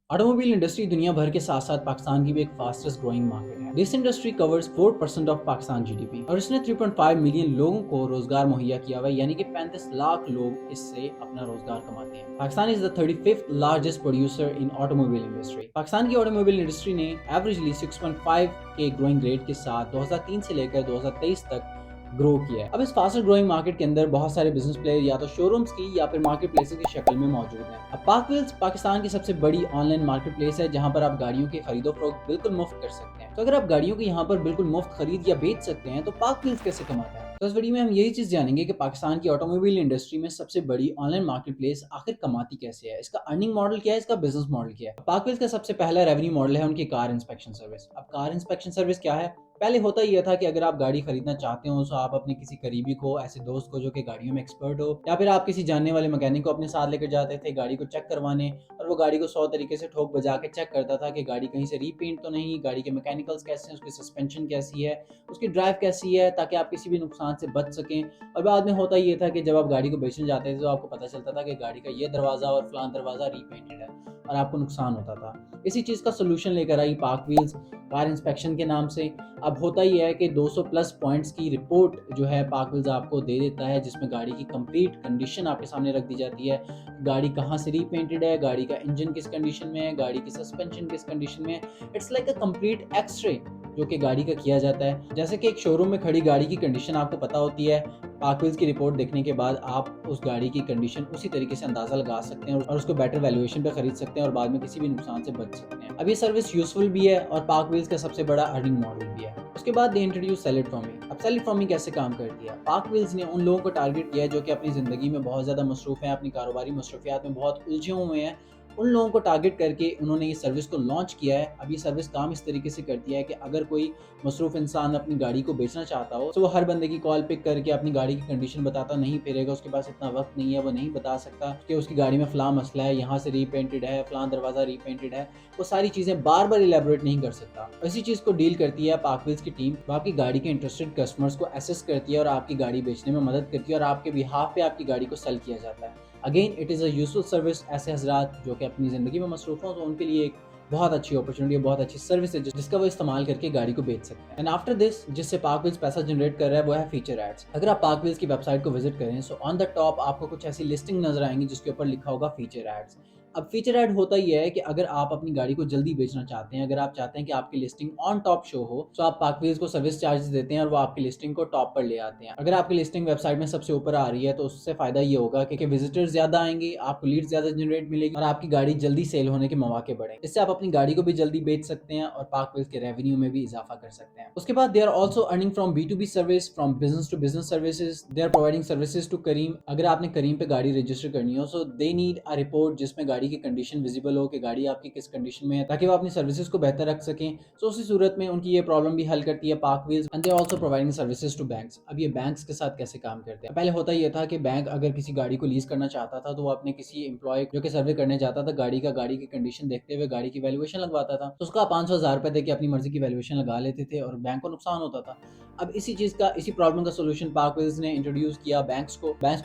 Automobile industry दुनिया भर के साथ साथ पाकिस्तान की भी एक फास्टेस्ट ग्रोइंग मार्केट है। This industry covers 4% of Pakistan GDP और इसने 3.5 मिलियन लोगों को रोजगार मुहैया किया हुआ है, यानी कि 35 लाख लोग इससे अपना रोजगार कमाते हैं। Pakistan is the 35th largest producer in automobile industry. Pakistan की ऑटोमोबाइल इंडस्ट्री ने एवरेजली 6.5 के ग्रोइंग रेट के साथ 2003 से लेकर 2023 तक ग्रो किया है। अब इस फास्टर ग्रोइंग मार्केट के अंदर बहुत सारे बिजनेस प्लेयर या तो शोरूम्स की या फिर मार्केट प्लेसेस की शक्ल में मौजूद हैं। अब पार्क व्हील्स पाकिस्तान की सबसे बड़ी ऑनलाइन मार्केट प्लेस है जहां पर आप गाड़ियों की खरीदो फरोख्त बिल्कुल मुफ्त कर सकते हैं। तो अगर आप गाड़ियों की यहाँ पर बिल्कुल मुफ्त खरीद या बेच सकते हैं तो पार्क व्हील्स कैसे कमाता है? तो इस वीडियो में हम यही चीज जानेंगे कि पाकिस्तान की ऑटोमोबाइल इंडस्ट्री में सबसे बड़ी ऑनलाइन मार्केट प्लेस आखिर कमाती कैसे है, इसका अर्निंग मॉडल क्या है, इसका बिजनेस मॉडल क्या है। पार्क व्हील्स का सबसे पहला रेवेन्यू मॉडल है उनकी कार इंस्पेक्शन सर्विस। अब कार इंस्पेक्शन सर्विस क्या है? पहले होता ही यह था कि अगर आप गाड़ी खरीदना चाहते हो तो आप अपने किसी करीबी को, ऐसे दोस्त को जो कि गाड़ियों में एक्सपर्ट हो, या फिर आप किसी जानने वाले मैकेनिक को अपने साथ लेकर जाते थे गाड़ी को चेक करवाने, और वो गाड़ी को 100 तरीके से ठोक बजा के चेक करता था कि गाड़ी कहीं से रीपेंट तो नहीं, गाड़ी के मैकेनिकल्स कैसे हैं, उसकी सस्पेंशन कैसी है, उसकी ड्राइव कैसी है, ताकि आप किसी भी नुकसान से बच सकें। और बाद में होता ये था कि जब आप गाड़ी को बेचने जाते थे तो आपको पता चलता था कि गाड़ी का ये दरवाजा और फलान दरवाजा रीपेंटेड है और आपको नुकसान होता था। इसी चीज़ का सोल्यूशन लेकर आई पार्क व्हील्स कार इंस्पेक्शन के नाम से। अब होता ही है कि 200 प्लस पॉइंट्स की रिपोर्ट जो है पार्क व्हील्स आपको दे देता है, जिसमें गाड़ी की कंप्लीट कंडीशन आपके सामने रख दी जाती है। गाड़ी कहाँ से रीपेंटेड है, गाड़ी का इंजन किस कंडीशन में है, गाड़ी की सस्पेंशन किस कंडीशन में है। It's like a complete X ray जो कि गाड़ी का किया जाता है। जैसे कि एक शोरूम में खड़ी गाड़ी की कंडीशन आपको पता होती है, पार्क व्हील्स की रिपोर्ट देखने के बाद आप उस गाड़ी की कंडीशन उसी तरीके से अंदाजा लगा सकते हैं और उसको बेटर वैल्यूएशन पे खरीद सकते हैं और बाद में किसी भी नुकसान से बच सकते हैं। अब ये सर्विस यूजफुल भी है और पार्क व्हील्स का सबसे बड़ा अर्निंग मॉडल भी है। उसके बाद they introduce sell it from me. अब सेल इट फ्रॉम मी कैसे काम करती है? पार्क व्हील्स ने उन लोगों को टारगेट किया है जो कि अपनी जिंदगी में बहुत ज्यादा मसरूफ है, अपनी कारोबारी मसरूफियात में बहुत उलझे हुए हैं। उन लोगों को टारगेट करके उन्होंने ये सर्विस को लॉन्च किया है। अब ये सर्विस काम इस तरीके से करती है कि अगर कोई मसरूफ इंसान अपनी गाड़ी को बेचना चाहता हो तो वो हर बंदे की कॉल पिक करके अपनी गाड़ी की कंडीशन बताता नहीं फिरेगा, उसके पास इतना वक्त नहीं है, वो नहीं बता सकता कि उसकी गाड़ी में फलां मसला है, यहाँ से रीपेंटेड है, फलां दरवाजा रीपेंटेड है। वो सारी चीजें बार बार इलेबोरेट नहीं कर सकता। इसी चीज को डील करती है पार्क व्हील्स की टीम। वो आपकी गाड़ी के इंटरेस्टेड कस्टमर्स को असेस करती है और आपकी गाड़ी बेचने में मदद करती है और आपके बिहाफ पे आपकी गाड़ी को सेल किया जाता है। Again it is a useful service. ऐसे हजरात जो कि अपनी ज़िंदगी में मसरूफ हों तो उनके लिए एक बहुत अच्छी अपॉर्चुनिटी है, बहुत अच्छी सर्विस है जिसका वो इस्तेमाल करके गाड़ी को बेच सकते हैं। एंड आफ्टर दिस जिससे पार्क व्हील्स पैसा जनरेट कर रहा है वो है फीचर एड्स। अगर आप पार्क व्हील्स की वेबसाइट को विजिट करें सो ऑन द टॉप आपको कुछ ऐसी लिस्टिंग नजर आएंगी जिसके ऊपर लिखा होगा फीचर एड्स। अब फीचर ऐड होता ही है कि अगर आप अपनी गाड़ी को जल्दी बेचना चाहते हैं, अगर आप चाहते हैं कि आपकी लिस्टिंग ऑन टॉप शो हो, तो आप पार्क व्हील्स को सर्विस चार्जेस देते हैं और वो आपकी लिस्टिंग को टॉप पर ले आते हैं। अगर आपकी लिस्टिंग वेबसाइट में सबसे ऊपर आ रही है तो उससे फायदा ये होगा कि विजिटर्स ज्यादा आएंगे, आपको लीड ज्यादा जनरेट मिलेगी और आपकी गाड़ी जल्दी सेल होने के मौके बढ़ेंगे। इससे आप अपनी गाड़ी को भी जल्दी बेच सकते हैं और पार्क व्हील्स के रेवेन्यू में भी इजाफा कर सकते हैं। उसके बाद they are also earning from B2B service, from business to business services. They are providing services to Kareem. अगर आपने करीम पे गाड़ी रजिस्टर करनी हो सो दे नीड अ रिपोर्ट जिसमें गाड़ी की कंडीशन विजिबल हो कि गाड़ी आपकी किस कंडीशन में है, ताकि वो अपनी सर्विसेज को बेहतर रख सकें। सो उसी सूरत में उनकी ये प्रॉब्लम भी हल करती है PakWheels. And they also providing services to banks. अब ये बैंक्स के साथ कैसे काम करते हैं? पहले होता ये था कि बैंक अगर किसी गाड़ी को लीज करना चाहता था तो वो अपने किसी एम्प्लॉय जो कि सर्वे करने जाता था गाड़ी की कंडीशन देखते हुए गाड़ी की वैल्यूएशन लगवाता था, तो उसका 500,000 रुपए देके अपनी मर्जी की वैल्यूएशन लगा लेते थे और बैंक को नुकसान होता था। अब इसी प्रॉब्लम का सोल्यूशन पार्क व्हील्स ने इंट्रोड्यूस किया बैंक्स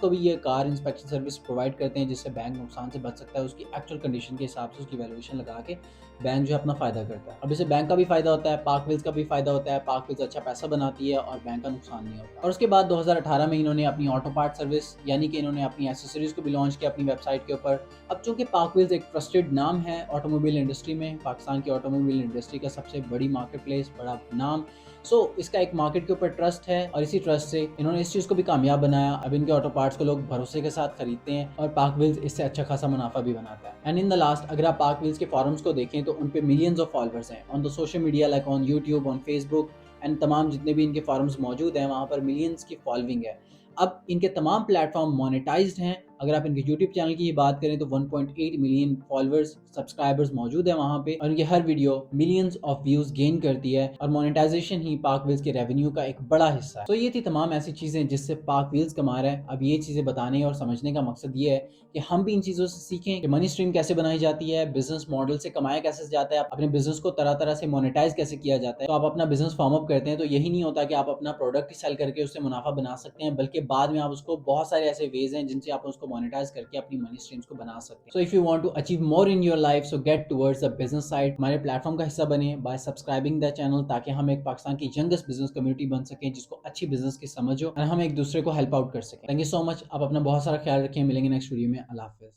को भी ये कार इंस्पेक्शन सर्विस प्रोवाइड करते हैं जिससे बैंक नुकसान से बच सकता है। उसकी एक्चुअल कंडीशन के हिसाब से उसकी वैल्यूएशन लगा के बैंक जो है अपना फायदा करता है। अब इससे बैंक का भी फायदा होता है, पार्क व्हील्स का भी फायदा होता है, पार्क व्हील्स अच्छा पैसा बनाती है और बैंक का नुकसान नहीं होता। और उसके बाद 2018 में इन्होंने अपनी ऑटो पार्ट सर्विस यानी कि इन्होंने अपनी एसेसरीज को भी लॉन्च किया अपनी वेबसाइट के ऊपर। अब चूंकि पार्क व्हील्स एक ट्रस्टेड नाम है ऑटोमोबाइल इंडस्ट्री में, पाकिस्तान की ऑटोमोबाइल इंडस्ट्री का सबसे बड़ी मार्केट प्लेस, बड़ा नाम, इसका एक मार्केट के ऊपर ट्रस्ट है और इसी ट्रस्ट से इन्होंने इस चीज़ को भी कामयाब बनाया। अब इनके ऑटो पार्ट्स को लोग भरोसे के साथ खरीदते हैं और पार्क व्हील्स इससे अच्छा खासा मुनाफा भी बनाता है। एंड इन द लास्ट अगर आप पार्क व्हील्स के फॉरम्स को देखें तो उन पे मिलियंस ऑफ फॉलोअर्स हैं on the social media, like on YouTube, on Facebook and तमाम जितने भी इनके फॉरम्स मौजूद हैं वहाँ पर मिलियंस की फॉलोइंग है। अब इनके तमाम प्लेटफॉर्म मोनेटाइज्ड हैं। अगर आप इनके यूट्यूब चैनल की बात करें तो 1.8 मिलियन फॉलोअर्स सब्सक्राइबर्स मौजूद है वहाँ पे और इनकी हर video millions of views gain करती है और मोनेटाइजेशन ही पार्क व्हील्स के रेवेन्यू का एक बड़ा हिस्सा है। तो ये थी तमाम ऐसी चीजें जिससे पार्क व्हील्स कमा रहा है। अब ये चीजें बताने और समझने का मकसद ये है कि हम भी इन चीजों से सीखें कि मनी स्ट्रीम कैसे बनाई जाती है, बिजनेस मॉडल से कमाया कैसे जाता है, अपने बिजनेस को तरह तरह से मोनेटाइज कैसे किया जाता है। तो आप अपना बिजनेस फॉर्म अप करते हैं तो यही नहीं होता कि आप अपना प्रोडक्ट ही सेल करके उससे मुनाफा बना सकते हैं, बल्कि बाद में आप उसको बहुत सारे ऐसे वेज हैं जिनसे आप उसको مونیٹائز کر کے اپنی منی اسٹریمز کو بنا سکتے ہیں. So if you want to achieve more in your life so get towards the business side. ہمارے پلیٹ فارم کا حصہ بنے بائی سبسکرائبنگ دا چینل تاکہ ہم ایک پاکستان کی ینگسٹ بزنس کمیونٹی بن سکیں جس کو اچھی بزنس کی سمجھ ہو اور ہم ایک دوسرے کو ہیلپ آؤٹ کر سکیں. تھینک یو سو مچ. آپ اپنا بہت سارا خیال رکھیں. ملیں گے نیکسٹ ویڈیو میں. اللہ حافظ.